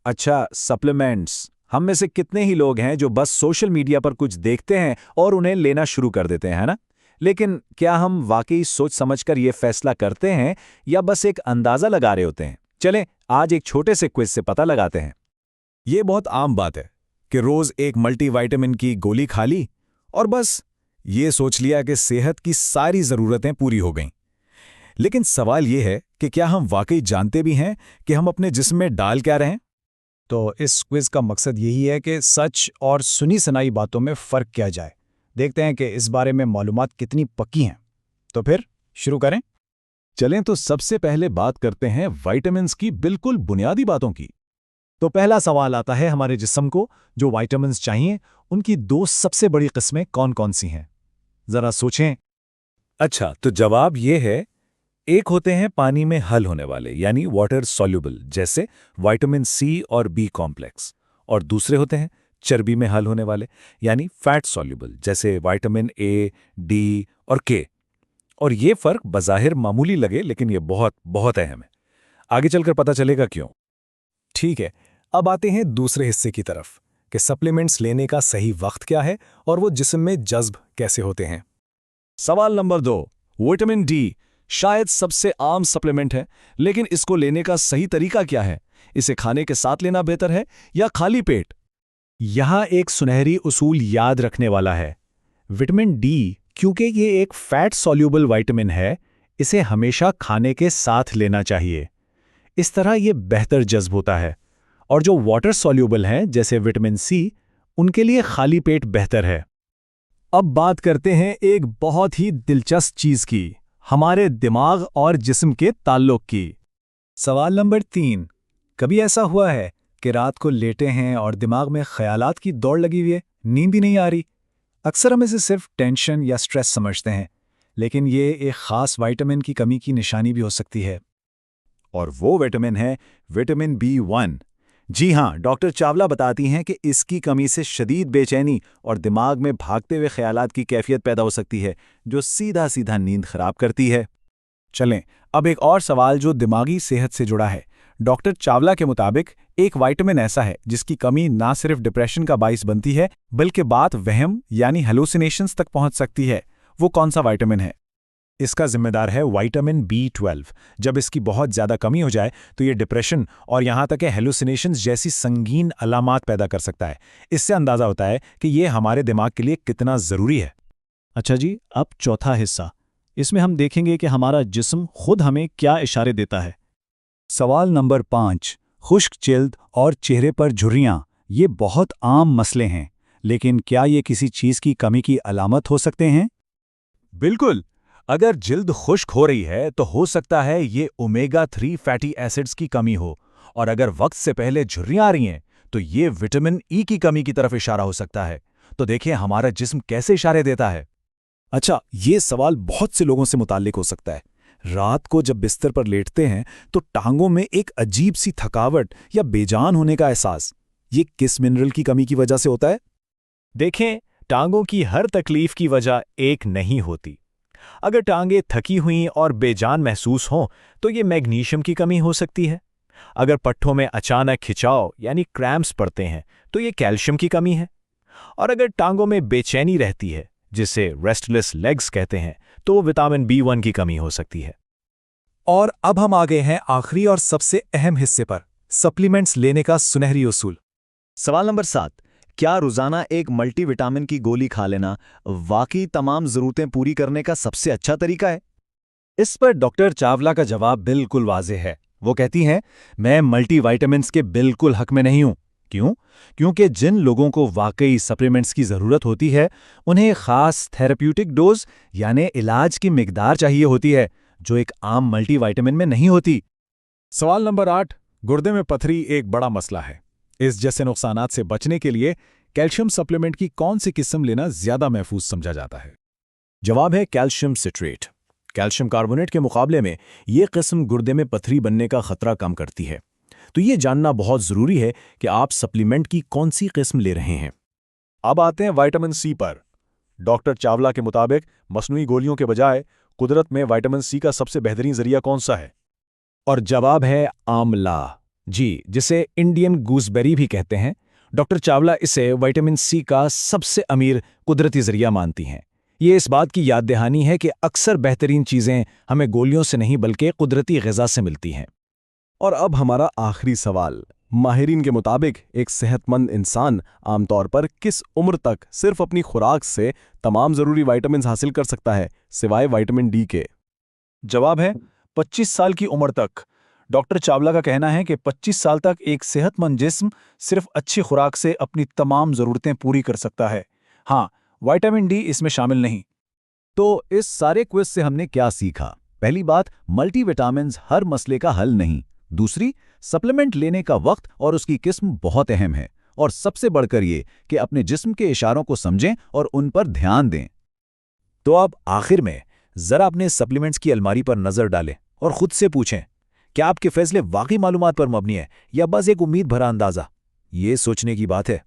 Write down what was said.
अच्छा, सप्लीमेंट्स। हम में से कितने ही लोग हैं जो बस सोशल मीडिया पर कुछ देखते हैं और उन्हें लेना शुरू कर देते हैं, है ना? लेकिन क्या हम वाकई सोच समझकर ये फैसला करते हैं या बस एक अंदाजा लगा रहे होते हैं? चलें, आज एक छोटे से क्विज से पता लगाते हैं। ये बहुत आम बात है कि रोज एक मल्टीविटामिन की गोली खा ली और बस ये सोच लिया कि सेहत की सारी जरूरतें पूरी हो गईं। लेकिन सवाल ये है कि क्या हम वाकई जानते भी हैं कि हम अपने जिस्म में डाल क्या रहे हैं? तो इस क्विज का मकसद यही है कि सच और सुनी सुनाई बातों में फ़र्क किया जाए। देखते हैं कि इस बारे में मालूमात कितनी पक्की हैं। तो फिर शुरू करें। चलें तो सबसे पहले बात करते हैं विटामिन्स की बिल्कुल बुनियादी बातों की। तो पहला सवाल आता है, हमारे जिस्म को जो विटामिन्स चाहिए उनकी दो सबसे बड़ी किस्में कौन कौन सी हैं? ज़रा सोचें। अच्छा, तो जवाब ये है, एक होते हैं पानी में हल होने वाले यानी वाटर सॉल्युबल जैसे विटामिन सी और बी कॉम्प्लेक्स, और दूसरे होते हैं चर्बी में हल होने वाले यानी फैट सॉल्युबल जैसे विटामिन ए, डी और के। और ये फर्क बज़ाहिर मामूली लगे लेकिन ये बहुत बहुत अहम है। आगे चलकर पता चलेगा क्यों। ठीक है, अब आते हैं दूसरे हिस्से की तरफ कि सप्लीमेंट्स लेने का सही वक्त क्या है और वो जिस्म में जज्ब कैसे होते हैं। सवाल नंबर 2, विटामिन डी शायद सबसे आम सप्लीमेंट है, लेकिन इसको लेने का सही तरीका क्या है? इसे खाने के साथ लेना बेहतर है या खाली पेट? यहाँ एक सुनहरी उसूल याद रखने वाला है। विटामिन डी, क्योंकि ये एक फैट सॉल्यूबल विटामिन है, इसे हमेशा खाने के साथ लेना चाहिए। इस तरह ये बेहतर जज्ब होता है। और जो वाटर सॉल्यूबल हैं जैसे विटामिन सी, उनके लिए खाली पेट बेहतर है। अब बात करते हैं एक बहुत ही दिलचस्प चीज़ की, हमारे दिमाग और जिस्म के ताल्लुक की। सवाल नंबर 3, कभी ऐसा हुआ है कि रात को लेटे हैं और दिमाग में ख्यालात की दौड़ लगी हुई है, नींद ही नहीं आ रही? अक्सर हम इसे सिर्फ टेंशन या स्ट्रेस समझते हैं, लेकिन ये एक खास विटामिन की कमी की निशानी भी हो सकती है। और वो विटामिन है विटामिन B1। जी हाँ, डॉक्टर चावला बताती हैं कि इसकी कमी से शदीद बेचैनी और दिमाग में भागते हुए ख्यालात की कैफियत पैदा हो सकती है, जो सीधा सीधा नींद खराब करती है। चलें, अब एक और सवाल जो दिमागी सेहत से जुड़ा है। डॉक्टर चावला के मुताबिक एक विटामिन ऐसा है जिसकी कमी ना सिर्फ डिप्रेशन का बाइस बनती है, बल्कि बात वहम यानी हेलुसिनेशंस तक पहुंच सकती है। वो कौन सा विटामिन है? इसका जिम्मेदार है विटामिन B12। जब इसकी बहुत ज़्यादा कमी हो जाए तो ये डिप्रेशन और यहाँ तक कि हेलुसिनेशंस जैसी संगीन अलामात पैदा कर सकता है। इससे अंदाज़ा होता है कि ये हमारे दिमाग के लिए कितना ज़रूरी है। अच्छा जी, अब चौथा हिस्सा। इसमें हम देखेंगे कि हमारा जिस्म खुद हमें क्या इशारे देता है। सवाल नंबर 5, खुश्क जिल्द और चेहरे पर झुर्रियाँ, ये बहुत आम मसले हैं, लेकिन क्या ये किसी चीज़ की कमी की अलामत हो सकते हैं? बिल्कुल, अगर जिल्द खुश्क हो रही है तो हो सकता है ये ओमेगा-3 फैटी एसिड्स की कमी हो, और अगर वक्त से पहले झुर्रियाँ आ रही हैं तो ये विटामिन ई की कमी की तरफ इशारा हो सकता है। तो देखिए हमारा जिस्म कैसे इशारे देता है। अच्छा, ये सवाल बहुत से लोगों से मुताल्लिक हो सकता है। रात को जब बिस्तर पर लेटते हैं तो टांगों में एक अजीब सी थकावट या बेजान होने का एहसास, ये किस मिनरल की कमी की वजह से होता है? देखें, टांगों की हर तकलीफ की वजह एक नहीं होती। अगर टांगें थकी हुई और बेजान महसूस हों तो ये मैग्नीशियम की कमी हो सकती है। अगर पट्ठों में अचानक खिंचाव यानी क्रैम्प्स पड़ते हैं तो ये कैल्शियम की कमी है। और अगर टांगों में बेचैनी रहती है, जिसे रेस्टलेस लेग्स कहते हैं, तो विटामिन B1 की कमी हो सकती है। और अब हम आ गए हैं आखिरी और सबसे अहम हिस्से पर, सप्लीमेंट्स लेने का सुनहरी उसूल। सवाल नंबर 7, क्या रोजाना एक मल्टीविटामिन की गोली खा लेना वाकई तमाम जरूरतें पूरी करने का सबसे अच्छा तरीका है? इस पर डॉक्टर चावला का जवाब बिल्कुल वाज़ेह है। वो कहती हैं, मैं मल्टीविटामिन्स के बिल्कुल हक में नहीं हूं। क्यों? क्योंकि जिन लोगों को वाकई सप्लीमेंट्स की ज़रूरत होती है, उन्हें खास थेरेप्यूटिक डोज यानी इलाज की मिकदार चाहिए होती है, जो एक आम मल्टीविटामिन में नहीं होती। सवाल नंबर 8, गुर्दे में पथरी एक बड़ा मसला है। इस जैसे नुकसानात से बचने के लिए कैल्शियम सप्लीमेंट की कौन सी किस्म लेना ज्यादा महफूज समझा जाता है? जवाब है कैल्शियम सिट्रेट। कैल्शियम कार्बोनेट के मुकाबले में ये किस्म गुर्दे में पथरी बनने का खतरा कम करती है। तो ये जानना बहुत ज़रूरी है कि आप सप्लीमेंट की कौन सी किस्म ले रहे हैं। अब आते हैं विटामिन सी पर। डॉक्टर चावला के मुताबिक मसनूई गोलियों के बजाय कुदरत में विटामिन सी का सबसे बेहतरीन जरिया कौन सा है? और जवाब है आंवला। जी, जिसे इंडियन गूसबेरी भी कहते हैं। डॉक्टर चावला इसे विटामिन सी का सबसे अमीर कुदरती जरिया मानती हैं। ये इस बात की याद दहानी है कि अक्सर बेहतरीन चीज़ें हमें गोलियों से नहीं बल्कि कुदरती ग़िज़ा से मिलती हैं। और अब हमारा आखिरी सवाल। माहिरीन के मुताबिक एक सेहतमंद इंसान आमतौर पर किस उम्र तक सिर्फ अपनी खुराक से तमाम ज़रूरी विटामिन हासिल कर सकता है, सिवाय विटामिन डी के? जवाब है 25 साल की उम्र तक। डॉक्टर चावला का कहना है कि 25 साल तक एक सेहतमंद जिस्म सिर्फ अच्छी खुराक से अपनी तमाम ज़रूरतें पूरी कर सकता है। हाँ, विटामिन डी इसमें शामिल नहीं। तो इस सारे क्विज से हमने क्या सीखा? पहली बात, मल्टीविटामिन्स हर मसले का हल नहीं। दूसरी, सप्लीमेंट लेने का वक्त और उसकी किस्म बहुत अहम है। और सबसे बढ़कर ये कि अपने जिस्म के इशारों को समझें और उन पर ध्यान दें। तो अब आखिर में ज़रा अपने सप्लीमेंट्स की अलमारी पर नज़र डालें और खुद से पूछें, क्या आपके फैसले वाकई मालूमात पर मबनी है या बस एक उम्मीद भरा अंदाज़ा? ये सोचने की बात है।